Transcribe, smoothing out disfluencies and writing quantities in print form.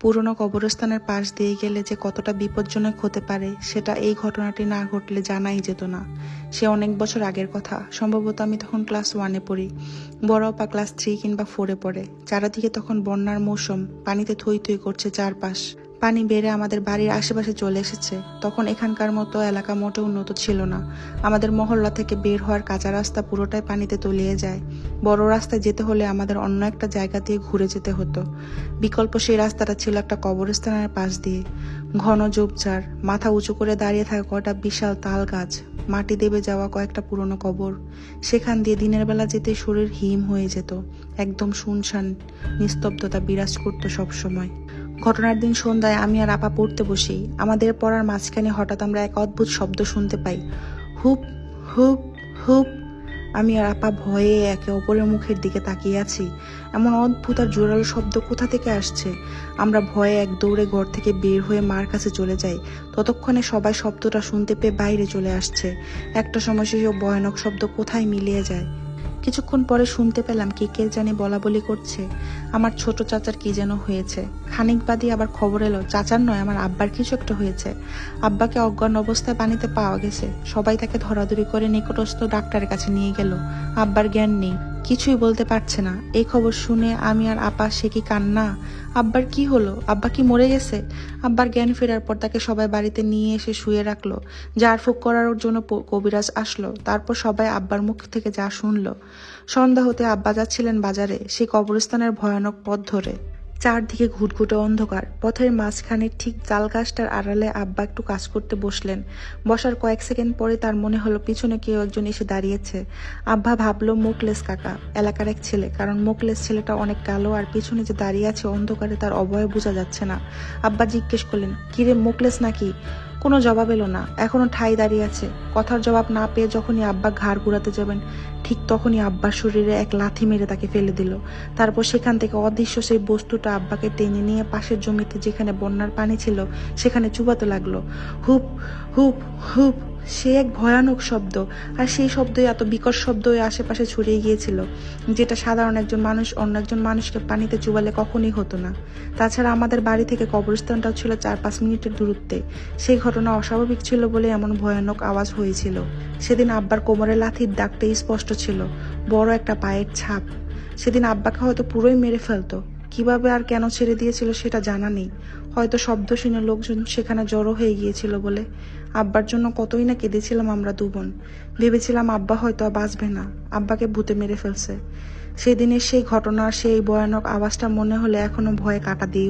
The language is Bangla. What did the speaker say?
পুরনো কবরস্থানের পাশ দিয়ে গেলে যে কতটা বিপজ্জনক হতে পারে সেটা এই ঘটনাটি না ঘটলে জানাই যেত না। সে অনেক বছর আগের কথা, সম্ভবত আমি তখন ক্লাস 1-এ পড়ি, বড় আপা ক্লাস 3 কিংবা 4-এ পড়ে। চারিদিকে তখন বন্যার মৌসুম, পানিতে থই থই করছে চারপাশ। পানি বেড়ে আমাদের বাড়ির আশেপাশে চলে এসেছে। তখন এখানকার মতো এলাকা মোটেও উন্নত ছিল না। আমাদের মহল্লা থেকে বের হওয়ার কাঁচা রাস্তা পুরোটাই পানিতে তলিয়ে যায়। বড় রাস্তায় যেতে হলে আমাদের অন্য একটা জায়গা দিয়ে ঘুরে যেতে হতো। বিকল্প সেই রাস্তাটা ছিল একটা কবরস্থানের পাশ দিয়ে। ঘন ঝোপঝাড়, মাথা উঁচু করে দাঁড়িয়ে থাকা কয়টা বিশাল তাল গাছ, মাটি দেবে যাওয়া কয়েকটা পুরনো কবর। সেখান দিয়ে দিনের বেলা যেতে শরীর হিম হয়ে যেত। একদম শুনশান নিস্তব্ধতা বিরাজ করতো সবসময়। ঘটনার দিন সন্ধ্যায় আমি আর আপা পড়তে বসি। আমাদের পড়ার মাঝখানে হঠাৎ আমরা এক অদ্ভুত শব্দ শুনতে পাই, হুপ হুপ হুপ। আমি আর আপা ভয়ে একে অপরের মুখের দিকে তাকিয়ে আছি। এমন অদ্ভুত আর জোরালো শব্দ কোথা থেকে আসছে? আমরা ভয়ে এক দৌড়ে ঘর থেকে বের হয়ে মার কাছে চলে যাই। ততক্ষণে সবাই শব্দটা শুনতে পেয়ে বাইরে চলে আসছে। একটা সময় সেই ভয়ানক শব্দ কোথায় মিলিয়ে যায়। কিছুক্ষণ পরে শুনতে পেলাম কে জানি বলা বলি করছে, আমার ছোট চাচার কি যেন হয়েছে। খানিক বাদই আবার খবর এলো চাচার নয়, আমার আব্বার কিছু একটা হয়েছে। আব্বাকে অজ্ঞান অবস্থায় পানিতে পাওয়া গেছে। সবাই তাকে ধরাধরি করে নিকটস্থ ডাক্তারের কাছে নিয়ে গেল। আব্বার জ্ঞান নেই, কিছুই বলতে পারছে না। এই খবর শুনে আমি আর আপা সে কি কান্না! আব্বার কি হলো? আব্বা কি মরে গেছে? আব্বার জ্ঞান ফেরার পর তাকে সবাই বাড়িতে নিয়ে এসে শুয়ে রাখলো। ঝাড়ফুঁক করার জন্য কবিরাজ আসলো। তারপর সবাই আব্বার মুখ থেকে যা শুনলো। সন্ধ্যা হতে আব্বা যাচ্ছিলেন বাজারে, সেই কবরস্থানের ভয়ানক পথ ধরে। চারদিকে ঘুটঘুটে অন্ধকার। পথের মাঝখানে ঠিক তাল গাছটার আড়ালে আব্বা একটু কাজ করতে বসলেন। বসার কয়েক সেকেন্ড পরে তার মনে হলো পিছনে কেউ একজন এসে দাঁড়িয়েছে। আব্বা ভাবলো মোকলেস কাকা, এলাকার এক ছেলে। কারণ মোকলেস ছেলেটা অনেক কালো আর পিছনে যে দাঁড়িয়ে আছে অন্ধকারে তার অবয়ব বোঝা যাচ্ছে না। আব্বা জিজ্ঞেস করলেন, কিরে মোকলেস নাকি? কোনো জবাব এলো না। এখনো ঠাই দাঁড়িয়ে আছে। কথার জবাব না পেয়ে যখনই আব্বা ঘাড় ঘুরাতে যাবেন, ঠিক তখনই আব্বার শরীরে এক লাথি মেরে তাকে ফেলে দিল। তারপর সেখান থেকে অদৃশ্য সেই বস্তুটা আব্বাকে টেনে নিয়ে পাশের জমিতে যেখানে বন্যার পানি ছিল সেখানে চুবাতে লাগলো। হুপ হুপ হুপ। সে এক ভয়ানক শব্দ। আর সেই শব্দই এত বিকট শব্দ ওই আশেপাশে ছড়িয়ে গিয়েছিল, যেটা সাধারণ একজন মানুষ অন্য একজন মানুষকে পানিতে চুবালে কখনোই হতো না। তাছাড়া আমাদের বাড়ি থেকে কবরস্থানটাও ছিল 4-5 মিনিটের দূরত্বে। সেই ঘটনা অস্বাভাবিক ছিল বলে এমন ভয়ানক আওয়াজ হয়েছিল। সেদিন আব্বার কোমরে লাথির দাগটা স্পষ্ট ছিল, বড় একটা পায়ের ছাপ। সেদিন আব্বাকে হয়তো পুরোই মেরে ফেলতো। কিভাবে আর কেন ছেড়ে দিয়েছিল সেটা জানা নেই। হয়তো শব্দ শুনে লোকজন সেখানে জড়ো হয়ে গিয়েছিল বলে। আব্বার জন্য কতই না কেঁদেছিলাম আমরা দুবোন। ভেবেছিলাম আব্বা হয়তো আর বাঁচবে না, আব্বাকে ভূতে মেরে ফেলছে। সেদিনের সেই ঘটনার সেই ভয়ানক আওয়াজটা মনে হলে এখনো ভয়ে কাঁটা দিয়ে